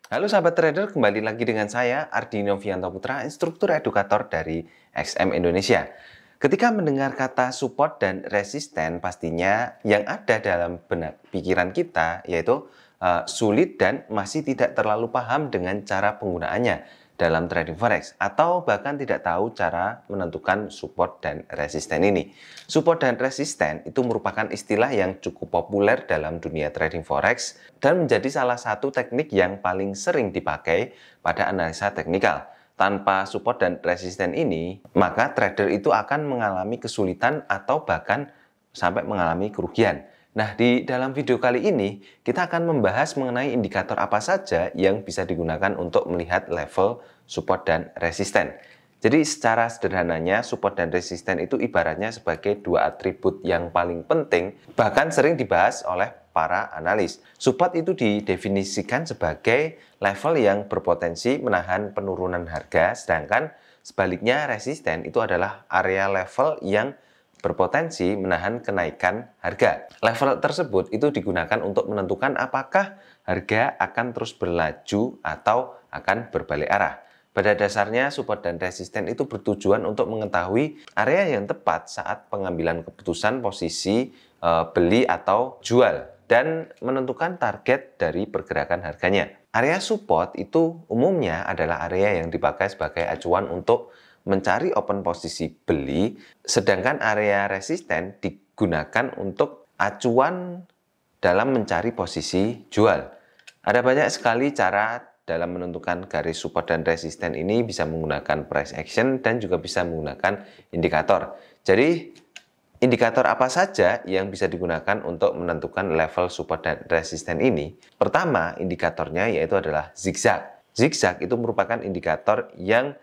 Halo sahabat trader, kembali lagi dengan saya Ardi Novianto Putra, instruktur edukator dari XM Indonesia. Ketika mendengar kata support dan resisten, pastinya yang ada dalam benak pikiran kita yaitu sulit dan masih tidak terlalu paham dengan cara penggunaannya dalam trading forex, atau bahkan tidak tahu cara menentukan support dan resisten ini. Support dan resisten itu merupakan istilah yang cukup populer dalam dunia trading forex dan menjadi salah satu teknik yang paling sering dipakai pada analisa teknikal. Tanpa support dan resisten ini, maka trader itu akan mengalami kesulitan atau bahkan sampai mengalami kerugian. Nah, di dalam video kali ini, kita akan membahas mengenai indikator apa saja yang bisa digunakan untuk melihat level support dan resisten. Jadi secara sederhananya, support dan resisten itu ibaratnya sebagai dua atribut yang paling penting, bahkan sering dibahas oleh para analis. Support itu didefinisikan sebagai level yang berpotensi menahan penurunan harga, sedangkan sebaliknya resisten itu adalah area level yang berpotensi menahan kenaikan harga. Level tersebut itu digunakan untuk menentukan apakah harga akan terus berlaju atau akan berbalik arah. Pada dasarnya, support dan resisten itu bertujuan untuk mengetahui area yang tepat saat pengambilan keputusan posisi beli atau jual dan menentukan target dari pergerakan harganya. Area support itu umumnya adalah area yang dipakai sebagai acuan untuk mencari open posisi beli, sedangkan area resisten digunakan untuk acuan dalam mencari posisi jual. Ada banyak sekali cara dalam menentukan garis support dan resisten ini, bisa menggunakan price action dan juga bisa menggunakan indikator. Jadi indikator apa saja yang bisa digunakan untuk menentukan level support dan resisten ini? Pertama, indikatornya yaitu adalah zigzag. Zigzag itu merupakan indikator yang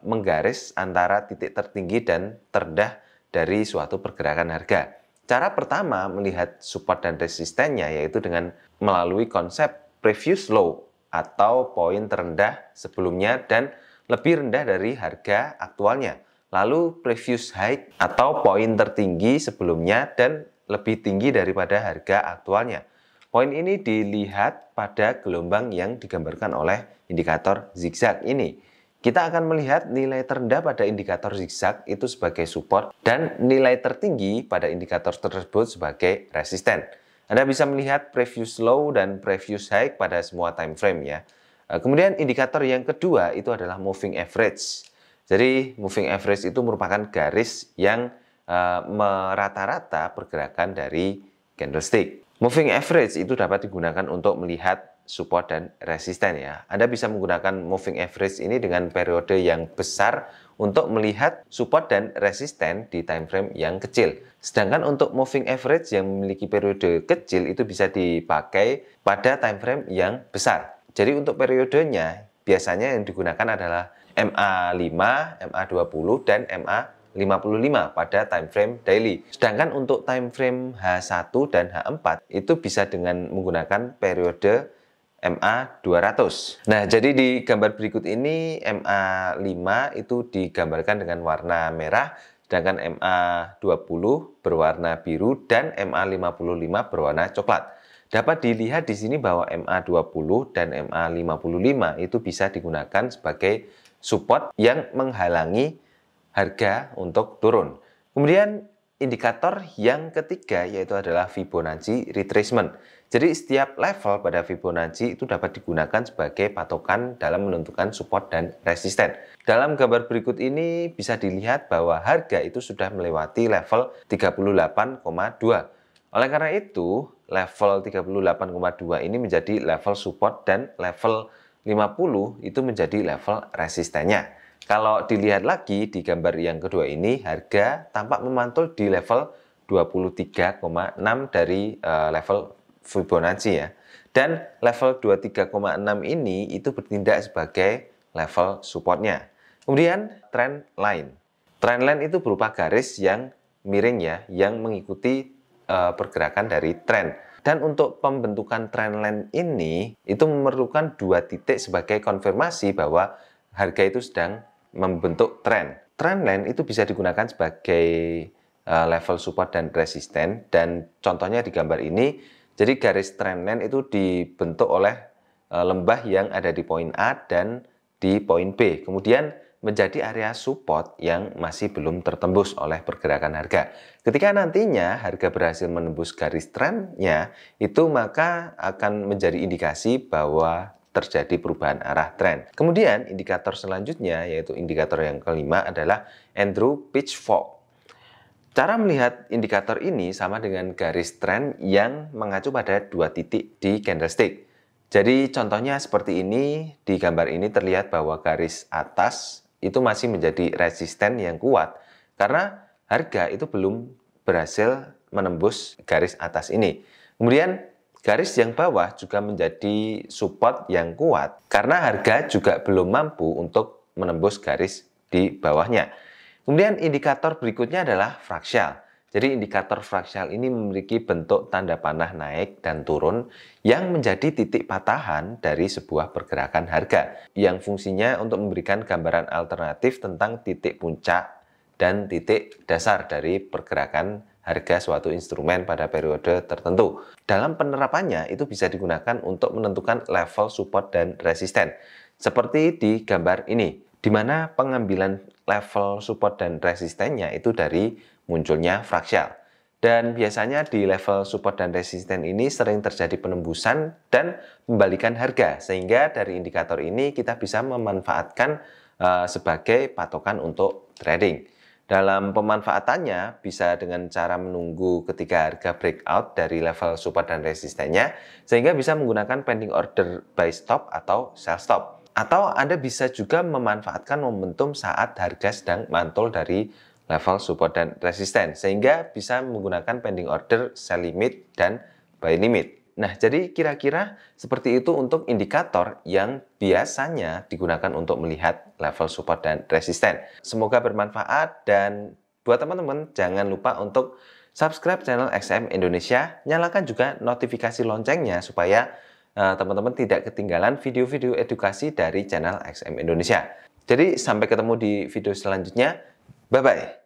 menggaris antara titik tertinggi dan terendah dari suatu pergerakan harga. Cara pertama melihat support dan resistennya yaitu dengan melalui konsep previous low atau poin terendah sebelumnya dan lebih rendah dari harga aktualnya. Lalu previous high atau poin tertinggi sebelumnya dan lebih tinggi daripada harga aktualnya. Poin ini dilihat pada gelombang yang digambarkan oleh indikator zigzag ini. Kita akan melihat nilai terendah pada indikator zigzag itu sebagai support dan nilai tertinggi pada indikator tersebut sebagai resisten. Anda bisa melihat previous low dan previous high pada semua time frame ya. Kemudian indikator yang kedua itu adalah moving average. Jadi moving average itu merupakan garis yang merata-rata pergerakan dari candlestick. Moving average itu dapat digunakan untuk melihat support dan resisten ya. Anda bisa menggunakan moving average ini dengan periode yang besar untuk melihat support dan resisten di time frame yang kecil. Sedangkan untuk moving average yang memiliki periode kecil itu bisa dipakai pada time frame yang besar. Jadi untuk periodenya biasanya yang digunakan adalah MA5, MA20 dan MA55 pada time frame daily. Sedangkan untuk time frame H1 dan H4 itu bisa dengan menggunakan periode MA200. Nah, jadi di gambar berikut ini MA5 itu digambarkan dengan warna merah, sedangkan MA20 berwarna biru dan MA55 berwarna coklat. Dapat dilihat di sini bahwa MA20 dan MA55 itu bisa digunakan sebagai support yang menghalangi harga untuk turun. Kemudian indikator yang ketiga yaitu adalah Fibonacci retracement. Jadi setiap level pada Fibonacci itu dapat digunakan sebagai patokan dalam menentukan support dan resisten. Dalam gambar berikut ini bisa dilihat bahwa harga itu sudah melewati level 38,2. Oleh karena itu, level 38,2 ini menjadi level support dan level 50 itu menjadi level resistennya. Kalau dilihat lagi di gambar yang kedua ini, harga tampak memantul di level 23,6 dari level Fibonacci ya. Dan level 23,6 ini itu bertindak sebagai level supportnya. Kemudian trend line. Trend line itu berupa garis yang miring ya, yang mengikuti pergerakan dari tren. Dan untuk pembentukan trend line ini itu memerlukan dua titik sebagai konfirmasi bahwa harga itu sedang membentuk tren. Trend line itu bisa digunakan sebagai level support dan resisten, dan contohnya di gambar ini. Jadi garis trend line itu dibentuk oleh lembah yang ada di poin A dan di poin B. Kemudian menjadi area support yang masih belum tertembus oleh pergerakan harga. Ketika nantinya harga berhasil menembus garis trennya, itu maka akan menjadi indikasi bahwa terjadi perubahan arah tren. Kemudian indikator selanjutnya, yaitu indikator yang kelima, adalah Andrew Pitchfork. Cara melihat indikator ini sama dengan garis tren yang mengacu pada 2 titik di candlestick. Jadi contohnya seperti ini, di gambar ini terlihat bahwa garis atas itu masih menjadi resisten yang kuat karena harga itu belum berhasil menembus garis atas ini. Kemudian garis yang bawah juga menjadi support yang kuat karena harga juga belum mampu untuk menembus garis di bawahnya. Kemudian indikator berikutnya adalah fractal. Jadi indikator fractal ini memiliki bentuk tanda panah naik dan turun yang menjadi titik patahan dari sebuah pergerakan harga yang fungsinya untuk memberikan gambaran alternatif tentang titik puncak dan titik dasar dari pergerakan harga suatu instrumen pada periode tertentu. Dalam penerapannya itu bisa digunakan untuk menentukan level support dan resisten seperti di gambar ini, di mana pengambilan level support dan resistennya itu dari munculnya fractal. Dan biasanya di level support dan resisten ini sering terjadi penembusan dan pembalikan harga, sehingga dari indikator ini kita bisa memanfaatkan sebagai patokan untuk trading. Dalam pemanfaatannya bisa dengan cara menunggu ketika harga breakout dari level support dan resistennya, sehingga bisa menggunakan pending order buy stop atau sell stop. Atau Anda bisa juga memanfaatkan momentum saat harga sedang mantul dari level support dan resisten, sehingga bisa menggunakan pending order, sell limit, dan buy limit. Nah, jadi kira-kira seperti itu untuk indikator yang biasanya digunakan untuk melihat level support dan resisten. Semoga bermanfaat, dan buat teman-teman jangan lupa untuk subscribe channel XM Indonesia, nyalakan juga notifikasi loncengnya supaya teman-teman tidak ketinggalan video-video edukasi dari channel XM Indonesia. Jadi sampai ketemu di video selanjutnya. Bye-bye.